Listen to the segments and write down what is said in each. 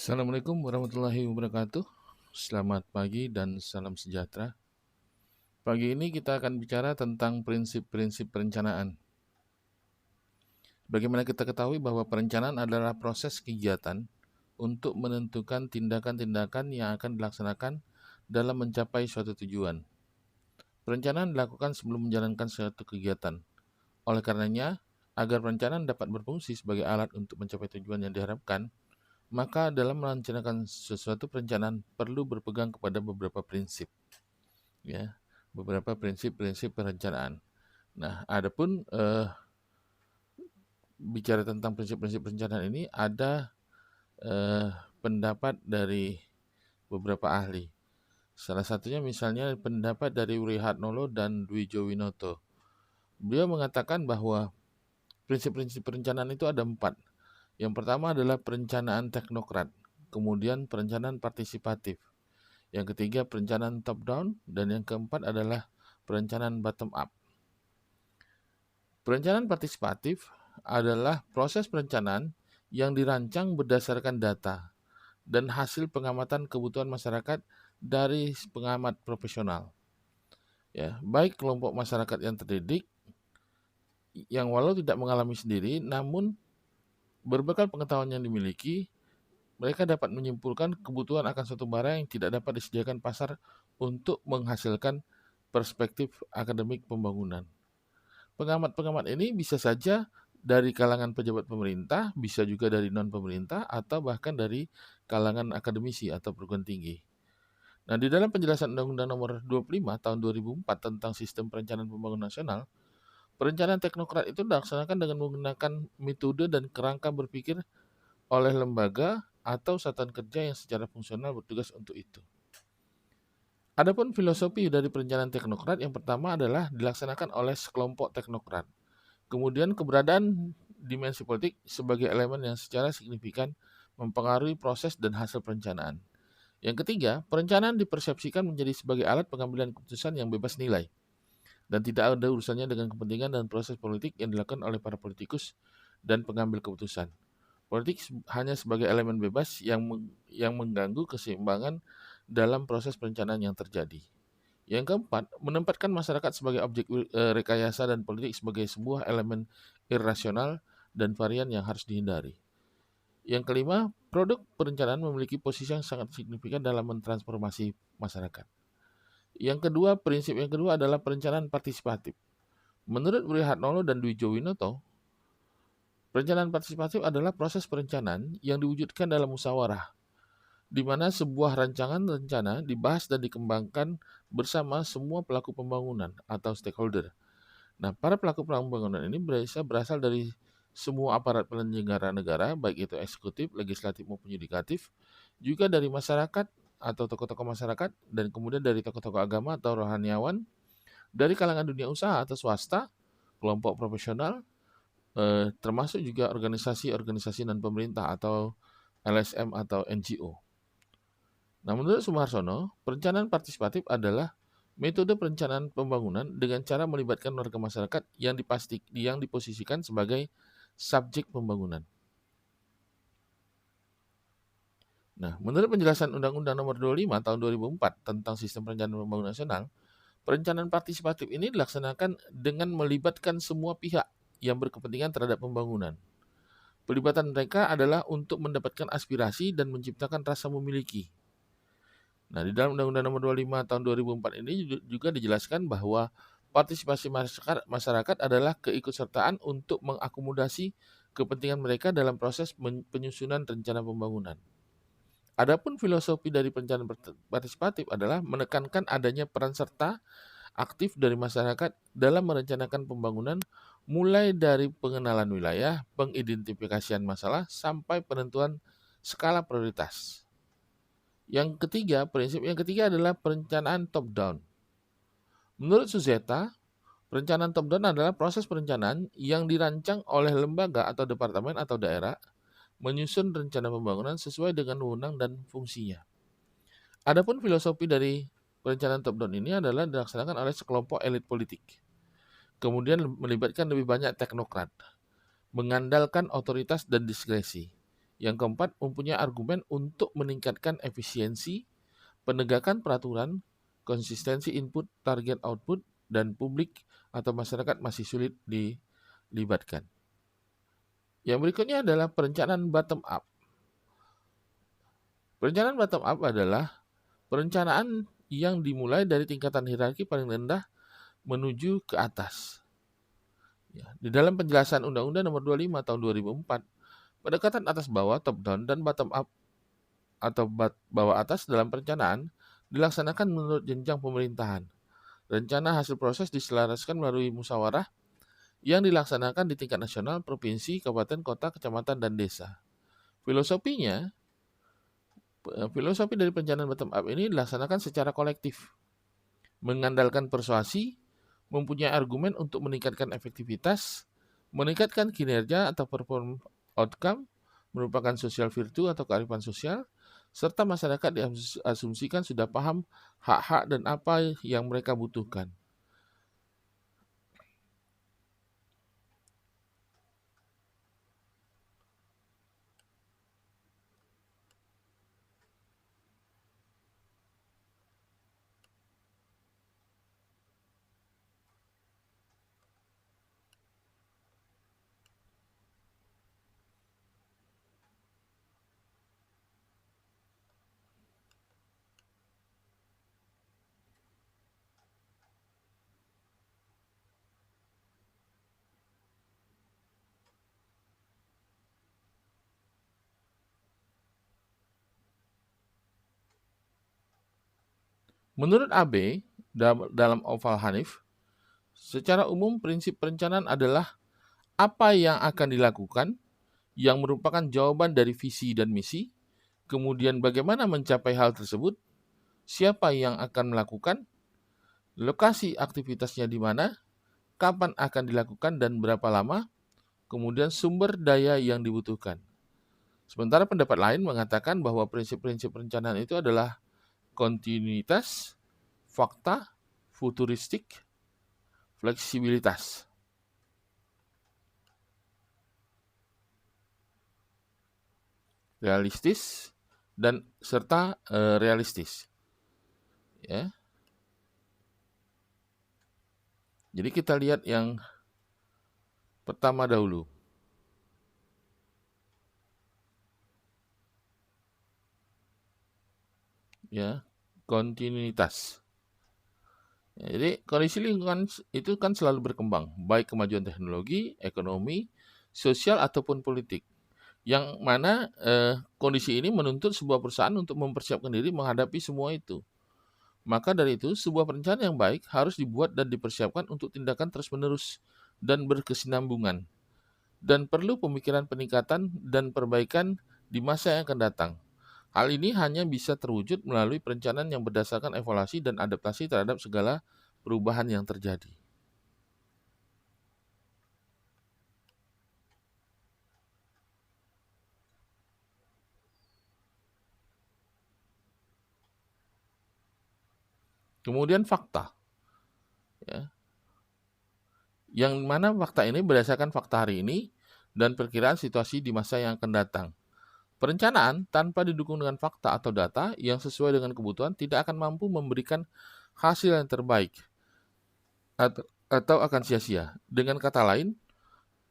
Assalamualaikum warahmatullahi wabarakatuh. Selamat pagi dan salam sejahtera. Pagi ini kita akan bicara tentang prinsip-prinsip perencanaan. Bagaimana kita ketahui bahwa perencanaan adalah proses kegiatan untuk menentukan tindakan-tindakan yang akan dilaksanakan dalam mencapai suatu tujuan. Perencanaan dilakukan sebelum menjalankan suatu kegiatan. Oleh karenanya, agar perencanaan dapat berfungsi sebagai alat untuk mencapai tujuan yang diharapkan, maka dalam merencanakan sesuatu perencanaan perlu berpegang kepada beberapa prinsip, ya, beberapa prinsip-prinsip perencanaan. Nah, adapun bicara tentang prinsip-prinsip perencanaan ini ada eh, pendapat dari beberapa ahli. Salah satunya misalnya pendapat dari Uri Hartnolo dan Dwi Jowinoto. Beliau mengatakan bahwa prinsip-prinsip perencanaan itu ada 4. Yang pertama adalah perencanaan teknokrat, kemudian perencanaan partisipatif, yang ketiga perencanaan top down, dan yang keempat adalah perencanaan bottom up. Perencanaan partisipatif adalah proses perencanaan yang dirancang berdasarkan data dan hasil pengamatan kebutuhan masyarakat dari pengamat profesional. Ya, baik kelompok masyarakat yang terdidik yang walau tidak mengalami sendiri, namun berbekal pengetahuan yang dimiliki, mereka dapat menyimpulkan kebutuhan akan suatu barang yang tidak dapat disediakan pasar untuk menghasilkan perspektif akademik pembangunan. Pengamat-pengamat ini bisa saja dari kalangan pejabat pemerintah, bisa juga dari non-pemerintah, atau bahkan dari kalangan akademisi atau perguruan tinggi. Nah, di dalam penjelasan Undang-Undang Nomor 25 Tahun 2004 tentang Sistem Perencanaan Pembangunan Nasional, perencanaan teknokrat itu dilaksanakan dengan menggunakan metode dan kerangka berpikir oleh lembaga atau satuan kerja yang secara fungsional bertugas untuk itu. Adapun filosofi dari perencanaan teknokrat yang pertama adalah dilaksanakan oleh sekelompok teknokrat. Kemudian keberadaan dimensi politik sebagai elemen yang secara signifikan mempengaruhi proses dan hasil perencanaan. Yang ketiga, perencanaan dipersepsikan menjadi sebagai alat pengambilan keputusan yang bebas nilai dan tidak ada urusannya dengan kepentingan dan proses politik yang dilakukan oleh para politikus dan pengambil keputusan. Politik hanya sebagai elemen bebas yang mengganggu keseimbangan dalam proses perencanaan yang terjadi. Yang keempat, menempatkan masyarakat sebagai objek rekayasa dan politik sebagai sebuah elemen irrasional dan varian yang harus dihindari. Yang kelima, produk perencanaan memiliki posisi yang sangat signifikan dalam mentransformasi masyarakat. Yang kedua, prinsip yang kedua adalah perencanaan partisipatif. Menurut Uri Hartnolo dan Dwi Jowinoto, perencanaan partisipatif adalah proses perencanaan yang diwujudkan dalam musyawarah, di mana sebuah rancangan rencana dibahas dan dikembangkan bersama semua pelaku pembangunan atau stakeholder. Nah, para pelaku pembangunan ini berasal dari semua aparat penyelenggara negara, baik itu eksekutif, legislatif maupun yudikatif, juga dari masyarakat atau tokoh-tokoh masyarakat, dan kemudian dari tokoh-tokoh agama atau rohaniawan, dari kalangan dunia usaha atau swasta, kelompok profesional, termasuk juga organisasi-organisasi non-pemerintah atau LSM atau NGO. Nah, menurut Sumarsono, perencanaan partisipatif adalah metode perencanaan pembangunan dengan cara melibatkan warga masyarakat yang diposisikan sebagai subjek pembangunan. Nah, menurut penjelasan Undang-Undang Nomor 25 Tahun 2004 tentang Sistem Perencanaan Pembangunan Nasional, perencanaan partisipatif ini dilaksanakan dengan melibatkan semua pihak yang berkepentingan terhadap pembangunan. Pelibatan mereka adalah untuk mendapatkan aspirasi dan menciptakan rasa memiliki. Nah, di dalam Undang-Undang Nomor 25 Tahun 2004 ini juga dijelaskan bahwa partisipasi masyarakat adalah keikutsertaan untuk mengakomodasi kepentingan mereka dalam proses penyusunan rencana pembangunan. Adapun filosofi dari perencanaan partisipatif adalah menekankan adanya peran serta aktif dari masyarakat dalam merencanakan pembangunan mulai dari pengenalan wilayah, pengidentifikasian masalah, sampai penentuan skala prioritas. Prinsip yang ketiga adalah perencanaan top down. Menurut Suzeta, perencanaan top down adalah proses perencanaan yang dirancang oleh lembaga atau departemen atau daerah menyusun rencana pembangunan sesuai dengan wewenang dan fungsinya. Adapun filosofi dari perencanaan top down ini adalah dilaksanakan oleh sekelompok elit politik. Kemudian melibatkan lebih banyak teknokrat, mengandalkan otoritas dan diskresi, Yang keempat, mempunyai argumen untuk meningkatkan efisiensi, penegakan peraturan, konsistensi input, target output, dan publik atau masyarakat masih sulit dilibatkan. Yang berikutnya adalah perencanaan bottom up. Perencanaan bottom up adalah perencanaan yang dimulai dari tingkatan hierarki paling rendah menuju ke atas. Ya, di dalam penjelasan Undang-Undang Nomor 25 Tahun 2004, pendekatan atas bawah top down dan bottom up atau bawah atas dalam perencanaan dilaksanakan menurut jenjang pemerintahan. Rencana hasil proses diselaraskan melalui musyawarah yang dilaksanakan di tingkat nasional, provinsi, kabupaten, kota, kecamatan, dan desa. Filosofinya, filosofi dari perencanaan bottom up ini dilaksanakan secara kolektif, mengandalkan persuasi, mempunyai argumen untuk meningkatkan efektivitas, meningkatkan kinerja atau perform outcome, merupakan social virtue atau kearifan sosial, serta masyarakat diasumsikan sudah paham hak-hak dan apa yang mereka butuhkan. Menurut AB, dalam Oval Hanif, secara umum prinsip perencanaan adalah apa yang akan dilakukan yang merupakan jawaban dari visi dan misi, kemudian bagaimana mencapai hal tersebut, siapa yang akan melakukan, lokasi aktivitasnya di mana, kapan akan dilakukan dan berapa lama, kemudian sumber daya yang dibutuhkan. Sementara pendapat lain mengatakan bahwa prinsip-prinsip perencanaan itu adalah kontinuitas, fakta, futuristik, fleksibilitas. Realistis dan serta realistis. Ya. Jadi kita lihat yang pertama dahulu. Ya, kontinuitas. Ya, jadi kondisi lingkungan itu kan selalu berkembang, baik kemajuan teknologi, ekonomi, sosial ataupun politik. Yang mana kondisi ini menuntut sebuah perusahaan untuk mempersiapkan diri menghadapi semua itu. Maka dari itu, sebuah perencanaan yang baik harus dibuat dan dipersiapkan untuk tindakan terus-menerus dan berkesinambungan. Dan perlu pemikiran peningkatan dan perbaikan di masa yang akan datang. Hal ini hanya bisa terwujud melalui perencanaan yang berdasarkan evaluasi dan adaptasi terhadap segala perubahan yang terjadi. Kemudian fakta. Ya. Yang mana fakta ini berdasarkan fakta hari ini dan perkiraan situasi di masa yang akan datang. Perencanaan tanpa didukung dengan fakta atau data yang sesuai dengan kebutuhan tidak akan mampu memberikan hasil yang terbaik atau akan sia-sia. Dengan kata lain,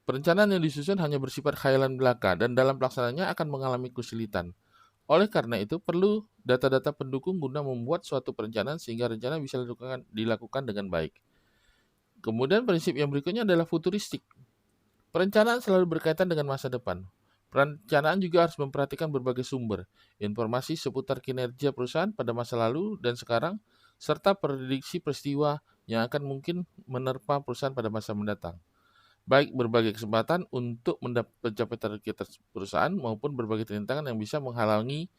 perencanaan yang disusun hanya bersifat khayalan belaka dan dalam pelaksanaannya akan mengalami kesulitan. Oleh karena itu, perlu data-data pendukung guna membuat suatu perencanaan sehingga rencana bisa dilakukan dengan baik. Kemudian prinsip yang berikutnya adalah futuristik. Perencanaan selalu berkaitan dengan masa depan. Perencanaan juga harus memperhatikan berbagai sumber, informasi seputar kinerja perusahaan pada masa lalu dan sekarang, serta prediksi peristiwa yang akan mungkin menerpa perusahaan pada masa mendatang. Baik berbagai kesempatan untuk mencapai target perusahaan maupun berbagai tantangan yang bisa menghalangi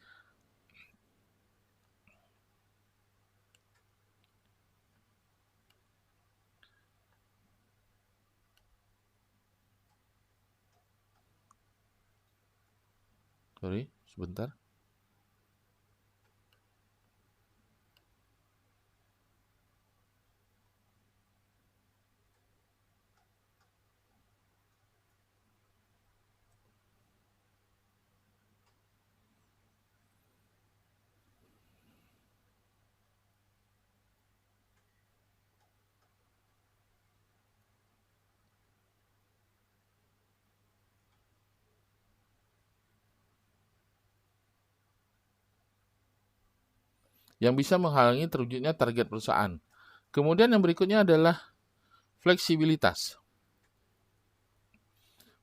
sebentar. yang bisa menghalangi terwujudnya target perusahaan. Kemudian yang berikutnya adalah fleksibilitas.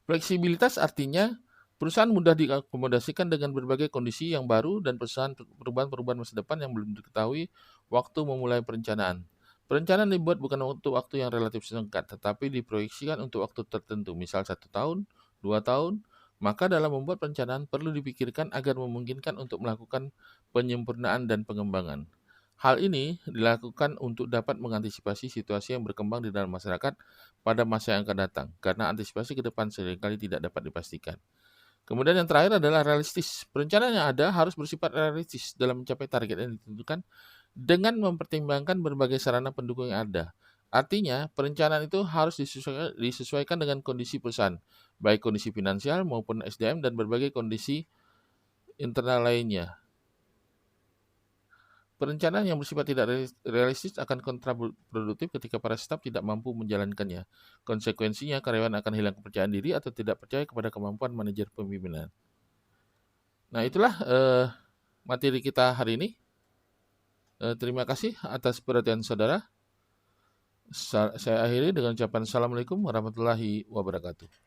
Fleksibilitas artinya perusahaan mudah diakomodasikan dengan berbagai kondisi yang baru dan perubahan-perubahan masa depan yang belum diketahui waktu memulai perencanaan. Perencanaan dibuat bukan untuk waktu yang relatif singkat, tetapi diproyeksikan untuk waktu tertentu, misal 1 tahun, 2 tahun. Maka dalam membuat perencanaan perlu dipikirkan agar memungkinkan untuk melakukan penyempurnaan dan pengembangan. Hal ini dilakukan untuk dapat mengantisipasi situasi yang berkembang di dalam masyarakat pada masa yang akan datang, karena antisipasi ke depan seringkali tidak dapat dipastikan. Kemudian yang terakhir adalah realistis. Perencanaan yang ada harus bersifat realistis dalam mencapai target yang ditentukan dengan mempertimbangkan berbagai sarana pendukung yang ada. Artinya, perencanaan itu harus disesuaikan dengan kondisi perusahaan, baik kondisi finansial maupun SDM dan berbagai kondisi internal lainnya. Perencanaan yang bersifat tidak realistis akan kontraproduktif ketika para staf tidak mampu menjalankannya. Konsekuensinya, karyawan akan hilang kepercayaan diri atau tidak percaya kepada kemampuan manajer pemimpinan. Nah, itulah materi kita hari ini. Terima kasih atas perhatian saudara. Saya akhiri dengan ucapan Assalamualaikum warahmatullahi wabarakatuh.